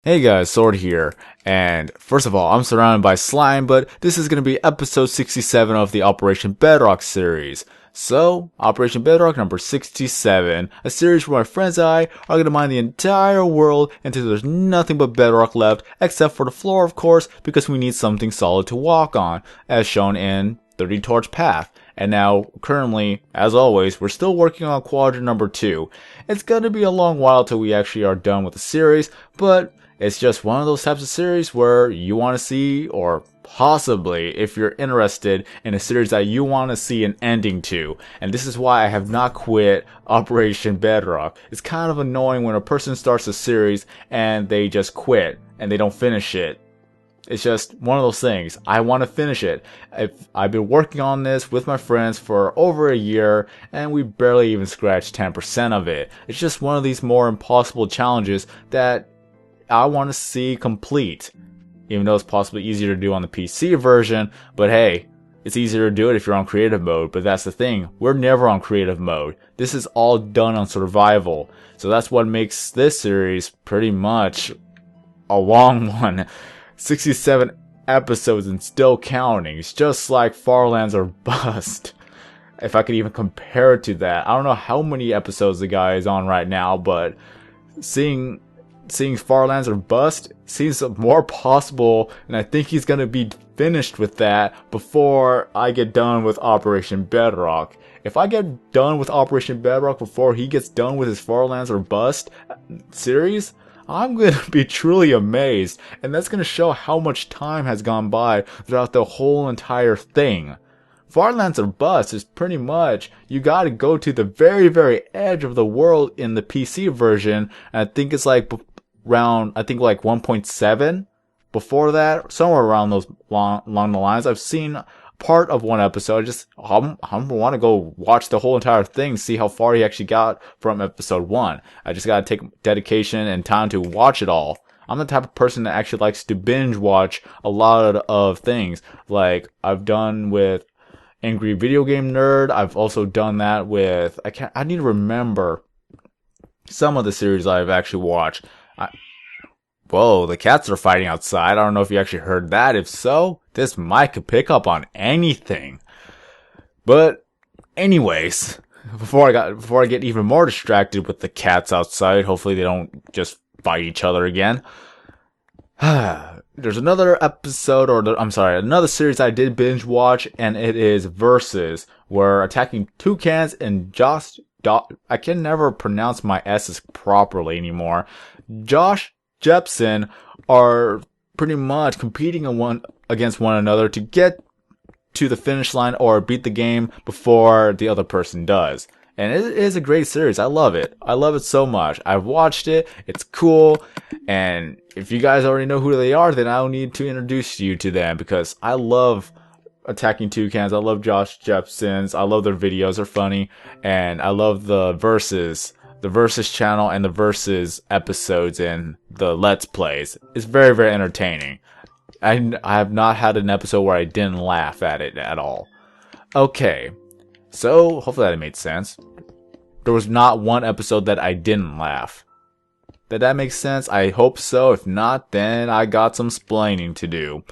Hey guys, Sword here, and first of all, I'm surrounded by slime, but this is going to be episode 67 of the Operation Bedrock series. So, Operation Bedrock number 67, a series where my friends and I are going to mine the entire world until there's nothing but bedrock left, except for the floor of course, because we need something solid to walk on, as shown in 30 Torch Path. And now, currently, as always, we're still working on quadrant number 2. It's going to be a long while till we actually are done with the series, but it's just one of those types of series where you want to see, or possibly, if you're interested in a series that you want to see an ending to. And this is why I have not quit Operation Bedrock. It's kind of annoying when a person starts a series and they just quit and they don't finish it. It's just one of those things. I want to finish it. I've been working on this with my friends for over a year, and we barely even scratched 10% of it. It's just one of these more impossible challenges that I want to see complete, even though it's possibly easier to do on the PC version, but hey, it's easier to do it if you're on creative mode. But that's the thing, we're never on creative mode. This is all done on survival, so that's what makes this series pretty much a long one. 67 episodes and still counting. It's just like Farlands or Bust, if I could even compare it to that. I don't know how many episodes the guy is on right now, but seeing Farlands or Bust seems more possible, and I think he's gonna be finished with that before I get done with Operation Bedrock. If I get done with Operation Bedrock before he gets done with his Farlands or Bust series, I'm gonna be truly amazed, and that's gonna show how much time has gone by throughout the whole entire thing. Farlands or Bust is pretty much, you gotta go to the very, very edge of the world in the PC version, and I think it's like around, I think like 1.7 before that, somewhere around those along the lines. I've seen part of one episode. I want to go watch the whole entire thing, see how far he actually got from episode 1. I just gotta take dedication and time to watch it all. I'm the type of person that actually likes to binge watch a lot of things, like I've done with Angry Video Game Nerd. I've also done that with, I need to remember some of the series I've actually watched. Whoa, the cats are fighting outside. I don't know if you actually heard that. If so, this mic could pick up on anything. But anyways, before I get even more distracted with the cats outside, hopefully they don't just fight each other again. There's another episode, another series I did binge watch, and it is Versus, where attacking toucans and I can never pronounce my S's properly anymore. Josh Jepson are pretty much competing against one another to get to the finish line or beat the game before the other person does. And it is a great series. I love it. I love it so much. I've watched it. It's cool. And if you guys already know who they are, then I don't need to introduce you to them, because I love attacking toucans. I love Josh Jepson's. I love their videos. They're funny. And I love the Versus channel and the Versus episodes and the Let's Plays. It's very, very entertaining. I have not had an episode where I didn't laugh at it at all. Okay. So, hopefully that made sense. There was not one episode that I didn't laugh. Did that make sense? I hope so. If not, then I got some splaining to do.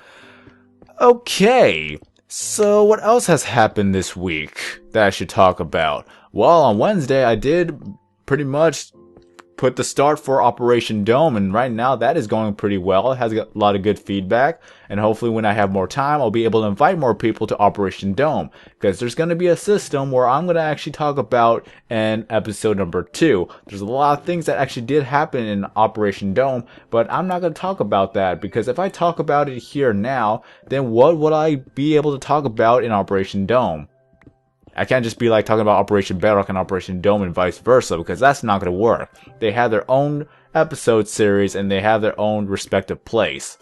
Okay. So, what else has happened this week that I should talk about? Well, on Wednesday, I did pretty much put the start for Operation Dome, and right now that is going pretty well. It has got a lot of good feedback, and hopefully when I have more time, I'll be able to invite more people to Operation Dome, because there's going to be a system where I'm going to actually talk about in episode number 2. There's a lot of things that actually did happen in Operation Dome, but I'm not going to talk about that, because if I talk about it here now, then what would I be able to talk about in Operation Dome? I can't just be like talking about Operation Bedrock and Operation Dome and vice versa, because that's not going to work. They have their own episode series and they have their own respective place.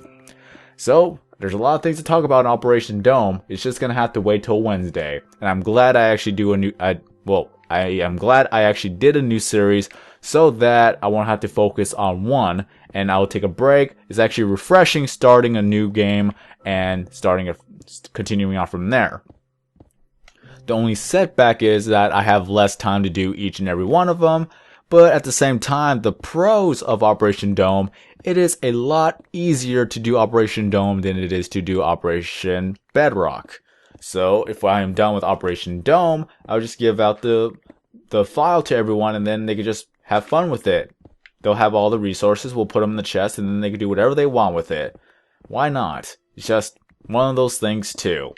So, there's a lot of things to talk about in Operation Dome. It's just going to have to wait till Wednesday. And I'm glad I actually I am glad I actually did a new series so that I won't have to focus on one and I'll take a break. It's actually refreshing starting a new game and continuing on from there. The only setback is that I have less time to do each and every one of them, but at the same time, the pros of Operation Dome it is a lot easier to do Operation Dome than it is to do Operation Bedrock. So if I am done with Operation Dome, I'll just give out the file to everyone, and then they can just have fun with it. They'll have all the resources, we'll put them in the chest, and then they can do whatever they want with it. Why not? It's just one of those things too.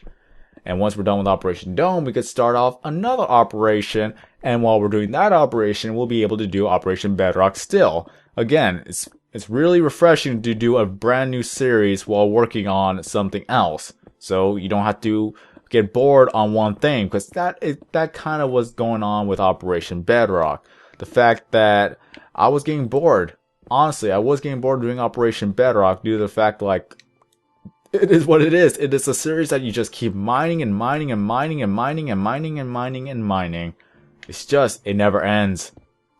And once we're done with Operation Dome, we could start off another operation, and while we're doing that operation, we'll be able to do Operation Bedrock still. Again, it's really refreshing to do a brand new series while working on something else. So you don't have to get bored on one thing, because that kind of was going on with Operation Bedrock. The fact that I was getting bored. Honestly, I was getting bored doing Operation Bedrock due to the fact, like, it is what it is. It is a series that you just keep mining and mining and mining and mining and mining and mining and mining. It's just, it never ends.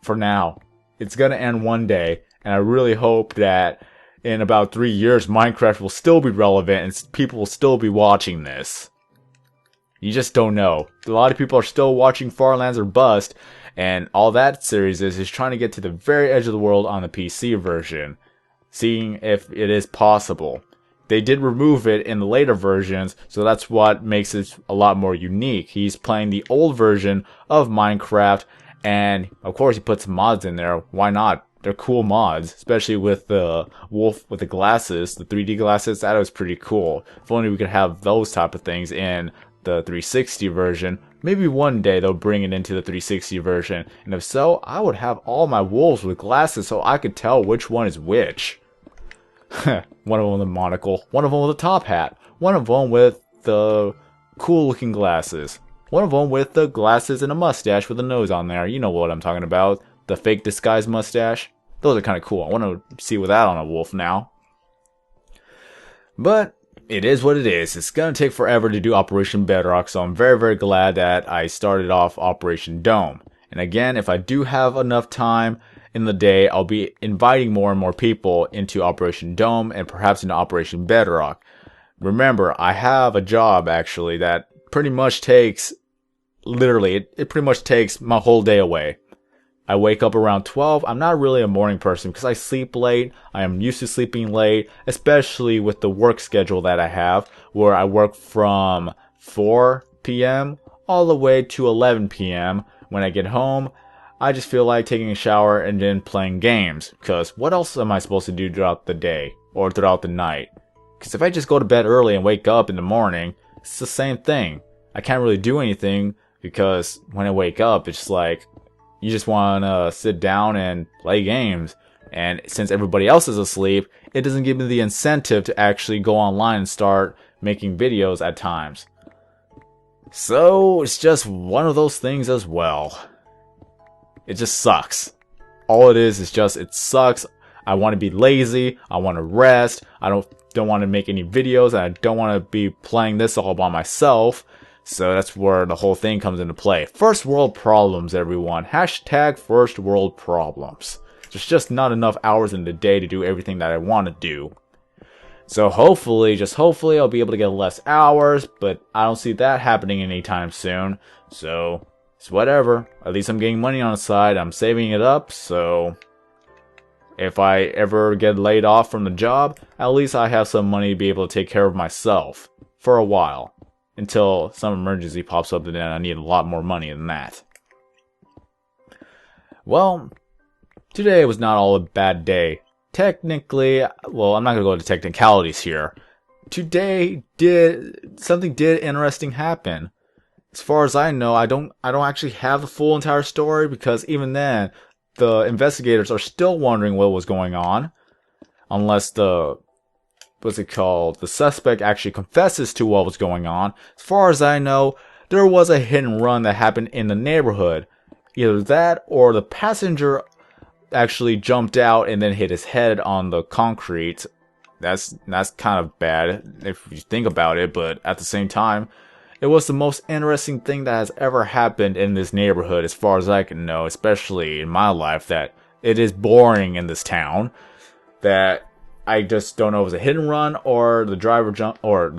For now. It's gonna end one day, and I really hope that in about 3 years, Minecraft will still be relevant and people will still be watching this. You just don't know. A lot of people are still watching Farlands or Bust, and all that series is trying to get to the very edge of the world on the PC version, seeing if it is possible. They did remove it in the later versions, so that's what makes it a lot more unique. He's playing the old version of Minecraft, and of course he puts mods in there. Why not? They're cool mods, especially with the wolf with the glasses, the 3D glasses. That was pretty cool. If only we could have those type of things in the 360 version. Maybe one day they'll bring it into the 360 version, and if so, I would have all my wolves with glasses so I could tell which one is which. One of them with a monocle, one of them with a top hat, one of them with the cool looking glasses, one of them with the glasses and a mustache with a nose on there. You know what I'm talking about. The fake disguise mustache. Those are kind of cool. I want to see with that on a wolf now. But it is what it is. It's going to take forever to do Operation Bedrock, so I'm very, very glad that I started off Operation Dome. And again, if I do have enough time in the day, I'll be inviting more and more people into Operation Dome and perhaps into Operation Bedrock. Remember, I have a job actually that pretty much takes, literally, it pretty much takes my whole day away. I wake up around 12. I'm not really a morning person because I sleep late. I am used to sleeping late, especially with the work schedule that I have, where I work from 4 p.m. all the way to 11 p.m. When I get home, I just feel like taking a shower and then playing games. Because what else am I supposed to do throughout the day or throughout the night? Because if I just go to bed early and wake up in the morning, it's the same thing. I can't really do anything because when I wake up, it's just like, you just want to sit down and play games. And since everybody else is asleep, it doesn't give me the incentive to actually go online and start making videos at times. So it's just one of those things as well. It just sucks. All it is just, it sucks. I want to be lazy. I want to rest. I don't want to make any videos. And I don't want to be playing this all by myself. So that's where the whole thing comes into play. First world problems, everyone. Hashtag first world problems. There's just not enough hours in the day to do everything that I want to do. So hopefully, just hopefully, I'll be able to get less hours. But I don't see that happening anytime soon. So it's whatever. At least I'm getting money on the side. I'm saving it up. So if I ever get laid off from the job, at least I have some money to be able to take care of myself for a while. Until some emergency pops up and then I need a lot more money than that. Well, today was not all a bad day. Technically, well, I'm not going to go into technicalities here. Today something interesting happen. As far as I know, I don't actually have the full entire story because even then, the investigators are still wondering what was going on. Unless the suspect actually confesses to what was going on. As far as I know, there was a hit and run that happened in the neighborhood. Either that or the passenger actually jumped out and then hit his head on the concrete. That's kind of bad if you think about it, but at the same time, it was the most interesting thing that has ever happened in this neighborhood as far as I can know, especially in my life, that it is boring in this town. That I just don't know if it was a hit and run or the driver jumped or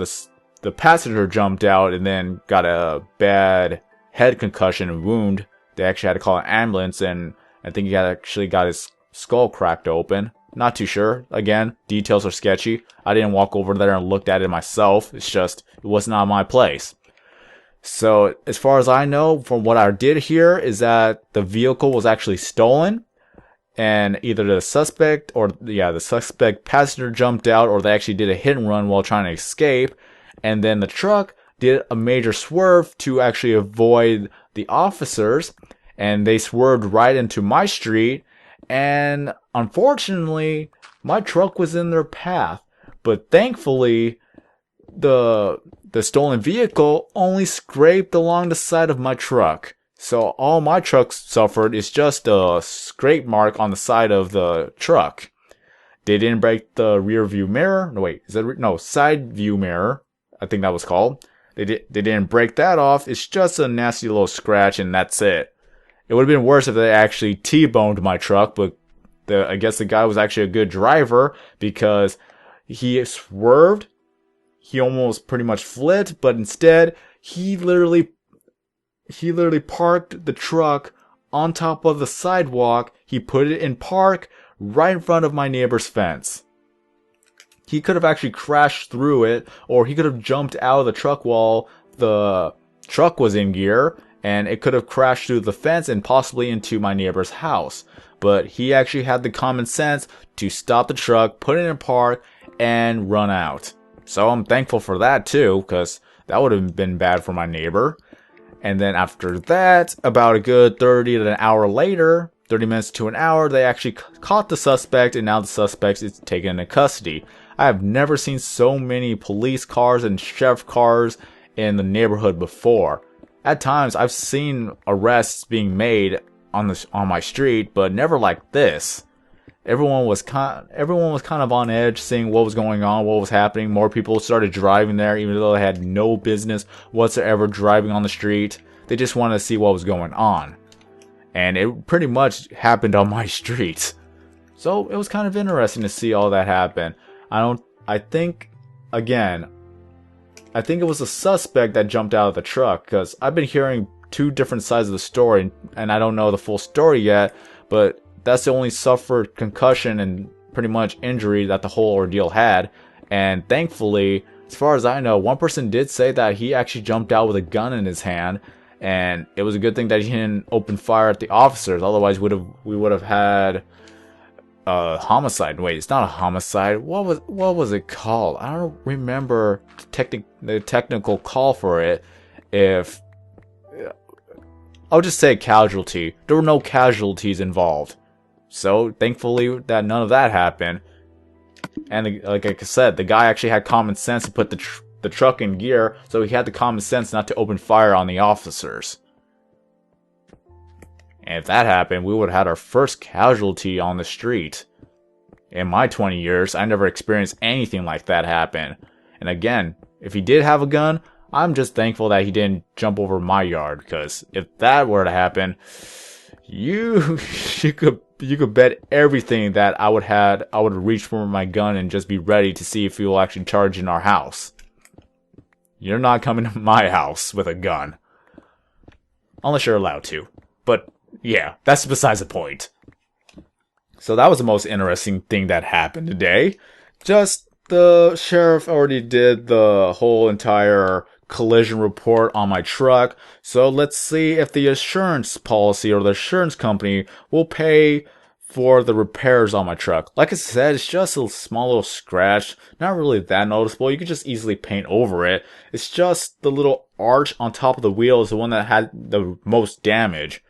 the passenger jumped out and then got a bad head concussion and wound. They actually had to call an ambulance, and I think he actually got his skull cracked open. Not too sure. Again, details are sketchy. I didn't walk over there and looked at it myself. It's just, it was not my place. So, as far as I know, from what I did hear, is that the vehicle was actually stolen. And either the suspect the suspect passenger jumped out, or they actually did a hit and run while trying to escape. And then the truck did a major swerve to actually avoid the officers. And they swerved right into my street. And unfortunately, my truck was in their path. But thankfully, the stolen vehicle only scraped along the side of my truck. So all my truck suffered is just a scrape mark on the side of the truck. They didn't break the rear view mirror. No, wait, side view mirror. I think that was called. They didn't break that off. It's just a nasty little scratch, and that's it. It would have been worse if they actually T-boned my truck, but I guess the guy was actually a good driver because he swerved. He almost pretty much flipped, but instead, he literally parked the truck on top of the sidewalk. He put it in park right in front of my neighbor's fence. He could have actually crashed through it, or he could have jumped out of the truck while the truck was in gear, and it could have crashed through the fence and possibly into my neighbor's house. But he actually had the common sense to stop the truck, put it in park, and run out. So I'm thankful for that too, because that would have been bad for my neighbor. And then after that, about a good 30 to an hour later, 30 minutes to an hour, they actually caught the suspect, and now the suspect is taken into custody. I have never seen so many police cars and sheriff cars in the neighborhood before. At times, I've seen arrests being made on my street, but never like this. Everyone was kind of on edge, seeing what was going on, what was happening. More people started driving there, even though they had no business whatsoever driving on the street. They just wanted to see what was going on. And it pretty much happened on my street. So it was kind of interesting to see all that happen. I think it was a suspect that jumped out of the truck, because I've been hearing two different sides of the story, and I don't know the full story yet, but that's the only suffered concussion and pretty much injury that the whole ordeal had. And thankfully, as far as I know, one person did say that he actually jumped out with a gun in his hand, and it was a good thing that he didn't open fire at the officers. Otherwise, we would have had a homicide. Wait, it's not a homicide. What was it called? I don't remember the technical call for it. I'll just say casualty. There were no casualties involved. So, thankfully, that none of that happened. And like I said, the guy actually had common sense to put the truck in gear, so he had the common sense not to open fire on the officers. And if that happened, we would have had our first casualty on the street. In my 20 years, I never experienced anything like that happen. And again, if he did have a gun, I'm just thankful that he didn't jump over my yard, because if that were to happen, you could bet everything that I would reach for my gun and just be ready to see if he will actually charge in our house. You're not coming to my house with a gun. Unless you're allowed to. But yeah, that's besides the point. So that was the most interesting thing that happened today. Just the sheriff already did the whole entire collision report on my truck. So let's see if the insurance policy or the insurance company will pay for the repairs on my truck. Like I said, it's just a small little scratch. Not really that noticeable. You could just easily paint over it. It's just the little arch on top of the wheel is the one that had the most damage.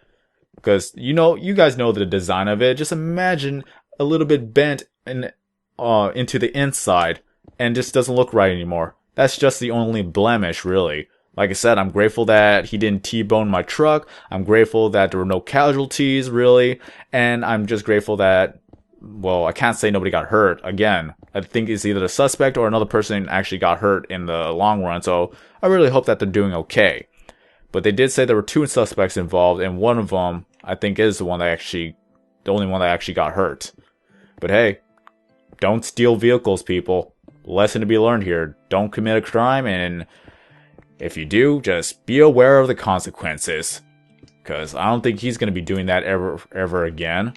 Because, you guys know the design of it. Just imagine a little bit bent into the inside and just doesn't look right anymore. That's just the only blemish, really. Like I said, I'm grateful that he didn't T-bone my truck. I'm grateful that there were no casualties, really. And I'm just grateful that, well, I can't say nobody got hurt. Again, I think it's either the suspect or another person actually got hurt in the long run. So I really hope that they're doing okay. But they did say there were two suspects involved, and one of them, I think, is the only one that actually got hurt. But hey, don't steal vehicles, people. Lesson to be learned here. Don't commit a crime, and if you do, just be aware of the consequences. Because I don't think he's going to be doing that ever again.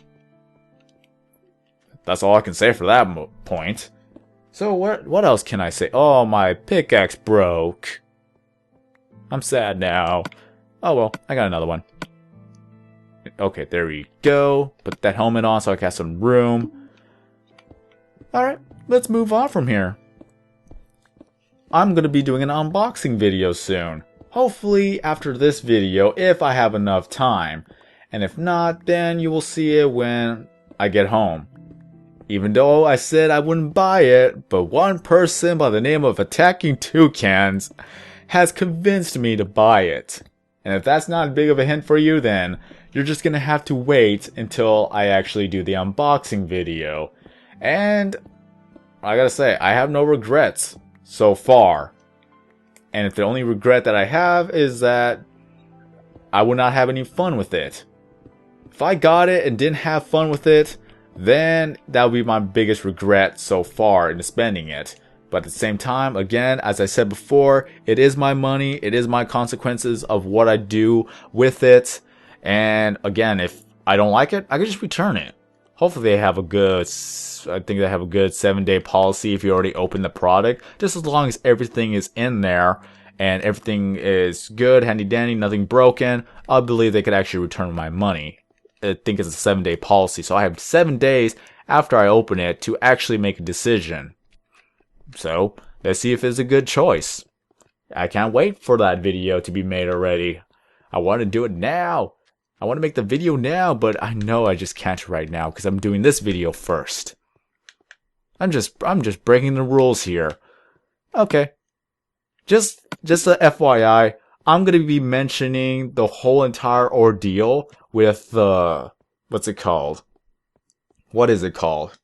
that's all I can say for that point. So what else can I say? Oh, my pickaxe broke. I'm sad now. Oh well, I got another one. Okay, there we go. Put that helmet on so I can have some room. Alright, let's move on from here. I'm going to be doing an unboxing video soon. Hopefully after this video, if I have enough time. And if not, then you will see it when I get home. Even though I said I wouldn't buy it, but one person by the name of Attacking Toucans has convinced me to buy it. And if that's not big of a hint for you, then you're just gonna have to wait until I actually do the unboxing video. And I gotta say, I have no regrets so far. And if the only regret that I have is that I would not have any fun with it. If I got it and didn't have fun with it, then that would be my biggest regret so far in spending it. But at the same time, again, as I said before, it is my money, it is my consequences of what I do with it. And again, if I don't like it, I can just return it. Hopefully they have a good, I think they have a good 7-day policy if you already opened the product. Just as long as everything is in there and everything is good, handy dandy, nothing broken, I believe they could actually return my money. I think it's a 7-day policy. So I have 7 days after I open it to actually make a decision. So let's see if it's a good choice. I can't wait for that video to be made already. I want to do it now. I want to make the video now, but I know I just can't right now because I'm doing this video first. I'm just breaking the rules here. Okay. Just a FYI, I'm going to be mentioning the whole entire ordeal with the what's it called? What is it called?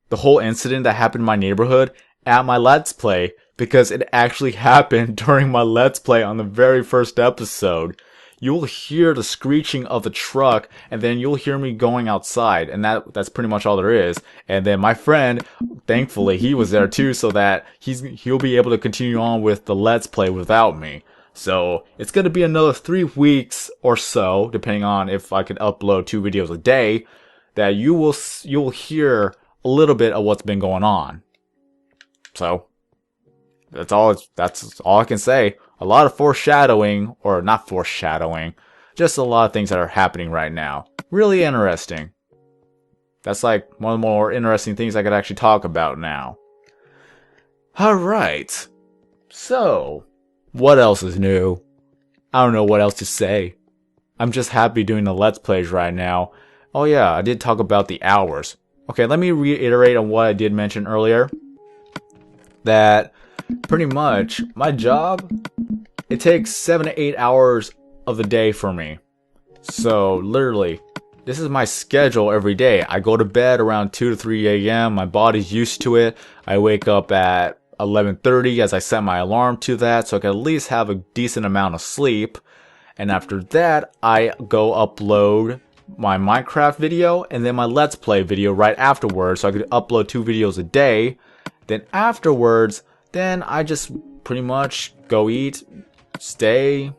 The whole incident that happened in my neighborhood at my Let's Play, because it actually happened during my Let's Play on the very first episode. You'll hear the screeching of the truck, and then you'll hear me going outside, and that's pretty much all there is. And then my friend, thankfully, he was there too, so that he'll be able to continue on with the Let's Play without me. So it's gonna be another 3 weeks or so, depending on if I can upload 2 videos a day, that you'll hear a little bit of what's been going on. So that's all I can say. A lot of foreshadowing, or not foreshadowing, just a lot of things that are happening right now. Really interesting. That's like one of the more interesting things I could actually talk about now. Alright. So, what else is new? I don't know what else to say. I'm just happy doing the Let's Plays right now. Oh yeah, I did talk about the hours. Okay, let me reiterate on what I did mention earlier. That pretty much my job, it takes 7 to 8 hours of the day for me. So literally, this is my schedule every day. I go to bed around 2 to 3 a.m. My body's used to it. I wake up at 11:30 as I set my alarm to that, so I can at least have a decent amount of sleep. And after that, I go upload my Minecraft video and then my Let's Play video right afterwards, so I could upload 2 videos a day. Then afterwards, then I just pretty much go eat, stay,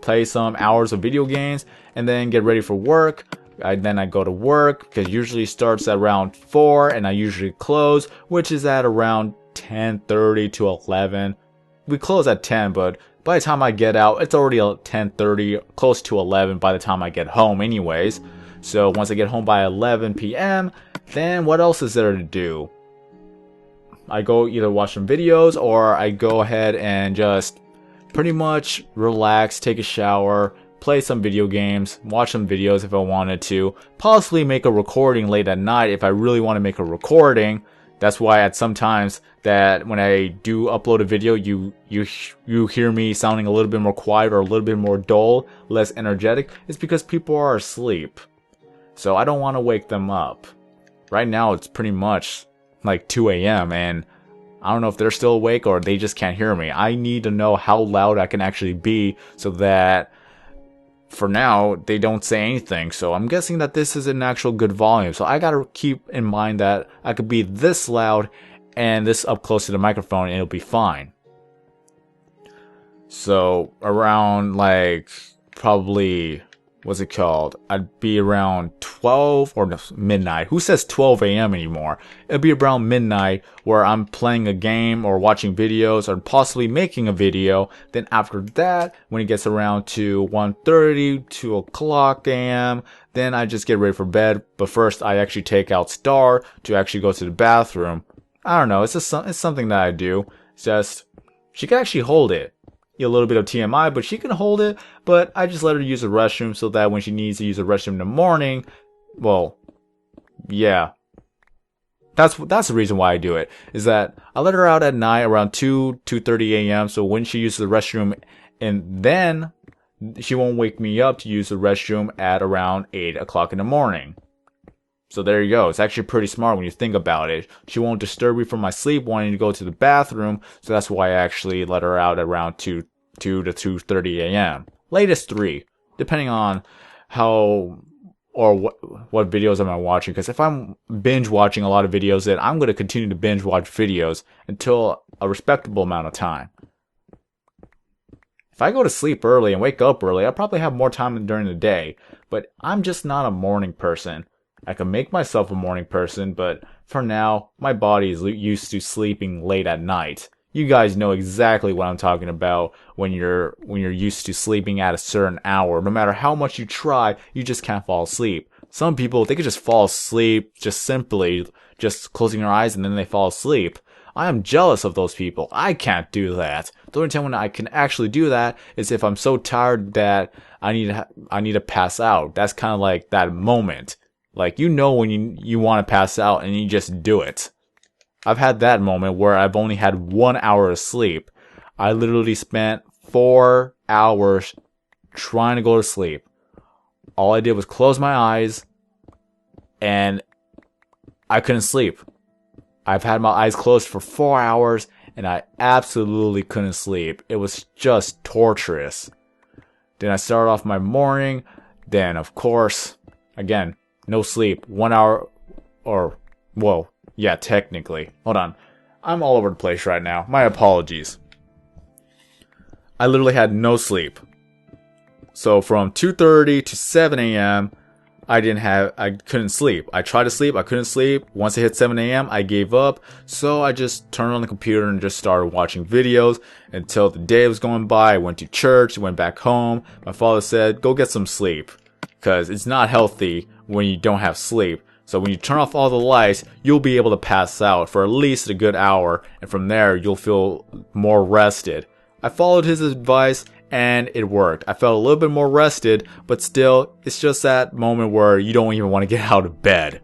play some hours of video games, and then get ready for work. Then I go to work, because usually it starts at around 4, and I usually close, which is at around 10:30 to 11. We close at 10, but by the time I get out, it's already 10:30, close to 11 by the time I get home anyways. So once I get home by 11 p.m., then what else is there to do? I go either watch some videos, or I go ahead and just pretty much relax, take a shower, play some video games, watch some videos if I wanted to, possibly make a recording late at night if I really want to make a recording. That's why at some times that when I do upload a video, you hear me sounding a little bit more quiet or a little bit more dull, less energetic. It's because people are asleep. So I don't want to wake them up. Right now it's pretty much like 2 a.m. and I don't know if they're still awake or they just can't hear me. I need to know how loud I can actually be so that for now they don't say anything. So I'm guessing that this is an actual good volume. So I gotta keep in mind that I could be this loud and this up close to the microphone and it'll be fine. So around like probably what's it called? I'd be around 12 or no, midnight. Who says 12 a.m. anymore? It'd be around midnight where I'm playing a game or watching videos or possibly making a video. Then after that, when it gets around to 1:30, 2 o'clock a.m., then I just get ready for bed. But first, I actually take out Star to actually go to the bathroom. I don't know. It's something that I do. It's just, she can actually hold it. A little bit of TMI, but she can hold it. But I just let her use the restroom so that when she needs to use the restroom in the morning, well, yeah. That's the reason why I do it. Is that I let her out at night around 2:30 a.m. So when she uses the restroom, and then she won't wake me up to use the restroom at around 8 o'clock in the morning. So there you go. It's actually pretty smart when you think about it. She won't disturb me from my sleep wanting to go to the bathroom. So that's why I actually let her out at around 2 to 2:30 a.m. Latest 3, depending on how or what videos am I watching. Because if I'm binge watching a lot of videos, then I'm going to continue to binge watch videos until a respectable amount of time. If I go to sleep early and wake up early, I'll probably have more time during the day. But I'm just not a morning person. I can make myself a morning person, but for now, my body is used to sleeping late at night. You guys know exactly what I'm talking about when you're used to sleeping at a certain hour. No matter how much you try, you just can't fall asleep. Some people, they could just fall asleep just simply just closing their eyes and then they fall asleep. I am jealous of those people. I can't do that. The only time when I can actually do that is if I'm so tired that I need to pass out. That's kind of like that moment. Like, you know when you want to pass out and you just do it. I've had that moment where I've only had 1 hour of sleep. I literally spent 4 hours trying to go to sleep. All I did was close my eyes and I couldn't sleep. I've had my eyes closed for 4 hours and I absolutely couldn't sleep. It was just torturous. Then I started off my morning. Then, of course, again, no sleep. 1 hour, or, whoa, yeah, technically. Hold on. I'm all over the place right now. My apologies. I literally had no sleep. So from 2:30 to 7 a.m., I couldn't sleep. I tried to sleep, I couldn't sleep. Once it hit 7 a.m., I gave up. So I just turned on the computer and just started watching videos until the day was going by. I went to church, went back home. My father said, go get some sleep. Because it's not healthy when you don't have sleep. So when you turn off all the lights, you'll be able to pass out for at least a good hour. And from there, you'll feel more rested. I followed his advice and it worked. I felt a little bit more rested, but still, it's just that moment where you don't even want to get out of bed.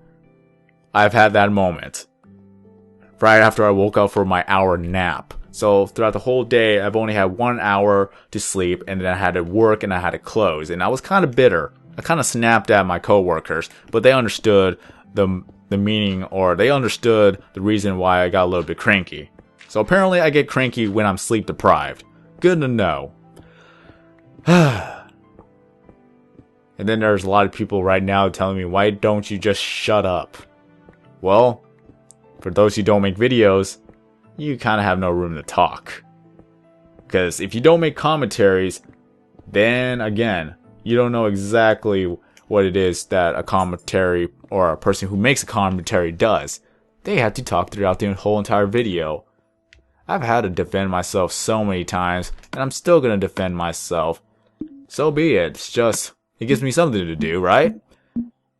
I've had that moment. Right after I woke up for my hour nap. So throughout the whole day, I've only had 1 hour to sleep, and then I had to work and I had to close. And I was kind of bitter. I kind of snapped at my coworkers, but they understood the meaning, or they understood the reason why I got a little bit cranky. So apparently I get cranky when I'm sleep deprived. Good to know. And then there's a lot of people right now telling me, why don't you just shut up? Well, for those who don't make videos, you kind of have no room to talk. Because if you don't make commentaries, then again, you don't know exactly what it is that a commentary or a person who makes a commentary does. They have to talk throughout the whole entire video. I've had to defend myself so many times, and I'm still going to defend myself. So be it. It's just, it gives me something to do, right?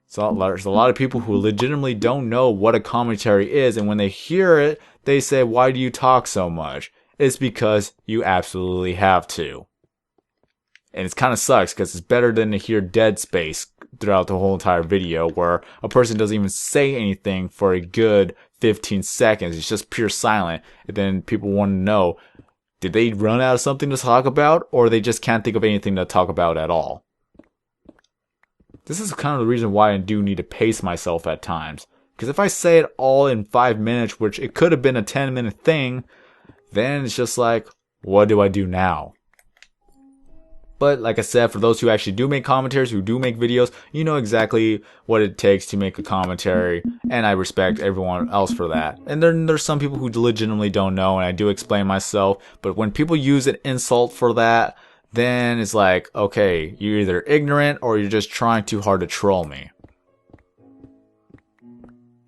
So there's a lot of people who legitimately don't know what a commentary is, and when they hear it, they say, why do you talk so much? It's because you absolutely have to. And it kind of sucks because it's better than to hear dead space throughout the whole entire video where a person doesn't even say anything for a good 15 seconds. It's just pure silent. And then people want to know, did they run out of something to talk about, or they just can't think of anything to talk about at all? This is kind of the reason why I do need to pace myself at times. Because if I say it all in 5 minutes, which it could have been a 10-minute thing, then it's just like, what do I do now? But like I said, for those who actually do make commentaries, who do make videos, you know exactly what it takes to make a commentary, and I respect everyone else for that. And then there's some people who legitimately don't know, and I do explain myself, but when people use an insult for that, then it's like, okay, you're either ignorant or you're just trying too hard to troll me.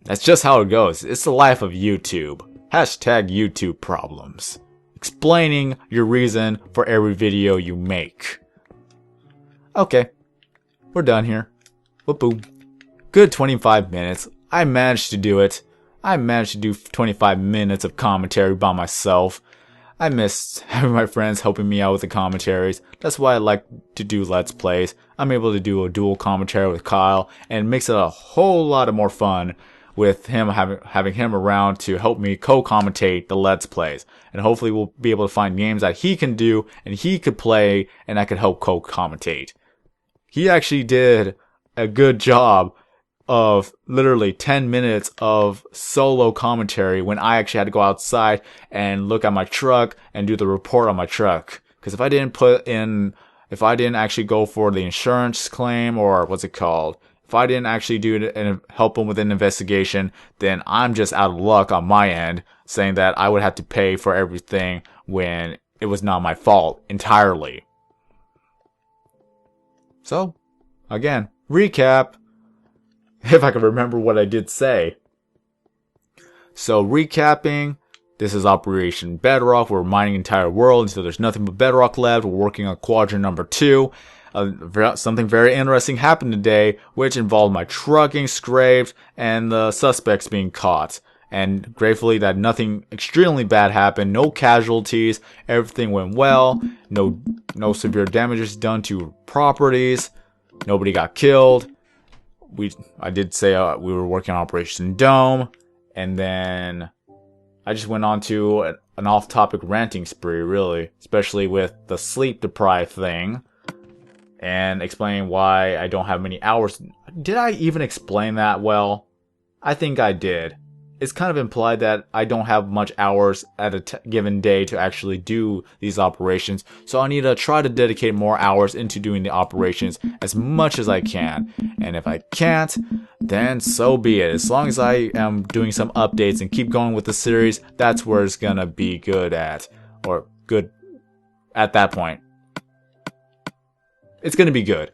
That's just how it goes. It's the life of YouTube. Hashtag YouTube problems. Explaining your reason for every video you make. Okay, we're done here. Whoop-boom. Good 25 minutes. I managed to do it. I managed to do 25 minutes of commentary by myself. I missed having my friends helping me out with the commentaries. That's why I like to do Let's Plays. I'm able to do a dual commentary with Kyle, and it makes it a whole lot more fun with him having him around to help me co-commentate the Let's Plays. And hopefully we'll be able to find games that he can do and he could play and I could help co-commentate. He actually did a good job of literally 10 minutes of solo commentary when I actually had to go outside and look at my truck and do the report on my truck. Because if I didn't actually go for the insurance claim, or what's it called, if I didn't actually do it and help him with an investigation, then I'm just out of luck on my end, saying that I would have to pay for everything when it was not my fault entirely. So, again, recap. If I can remember what I did say. So, recapping, this is Operation Bedrock. We're mining the entire world until there's nothing but bedrock left. We're working on quadrant number 2. Something very interesting happened today, which involved my truck getting scraped and the suspects being caught. And gratefully that nothing extremely bad happened. No casualties. Everything went well. No severe damages done to properties. Nobody got killed. I did say we were working on Operation Dome, and then I just went on to an off-topic ranting spree, really, especially with the sleep-deprived thing, and explaining why I don't have many hours. Did I even explain that well? I think I did. It's kind of implied that I don't have much hours at a given day to actually do these operations, so I need to try to dedicate more hours into doing the operations as much as I can. And if I can't, then so be it. As long as I am doing some updates and keep going with the series, that's where it's gonna be good at. Or good at that point. It's gonna be good.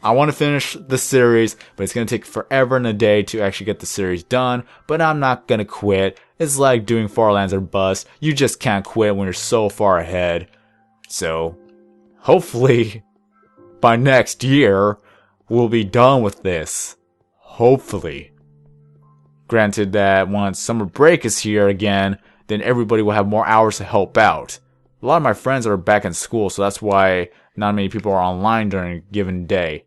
I want to finish the series, but it's going to take forever and a day to actually get the series done, but I'm not going to quit. It's like doing Far Lands or Bust. You just can't quit when you're so far ahead. So, hopefully, by next year, we'll be done with this. Hopefully. Granted that once summer break is here again, then everybody will have more hours to help out. A lot of my friends are back in school, so that's why not many people are online during a given day.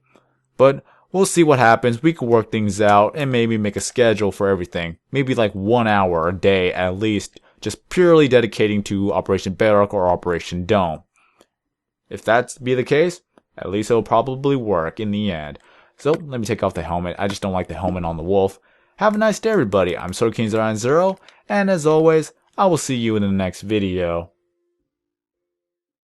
But we'll see what happens. We can work things out and maybe make a schedule for everything. Maybe like 1 hour a day at least, just purely dedicating to Operation Bedrock or Operation Dome. If that be the case, at least it'll probably work in the end. So let me take off the helmet. I just don't like the helmet on the wolf. Have a nice day, everybody. I'm SodaKing090, and as always, I will see you in the next video.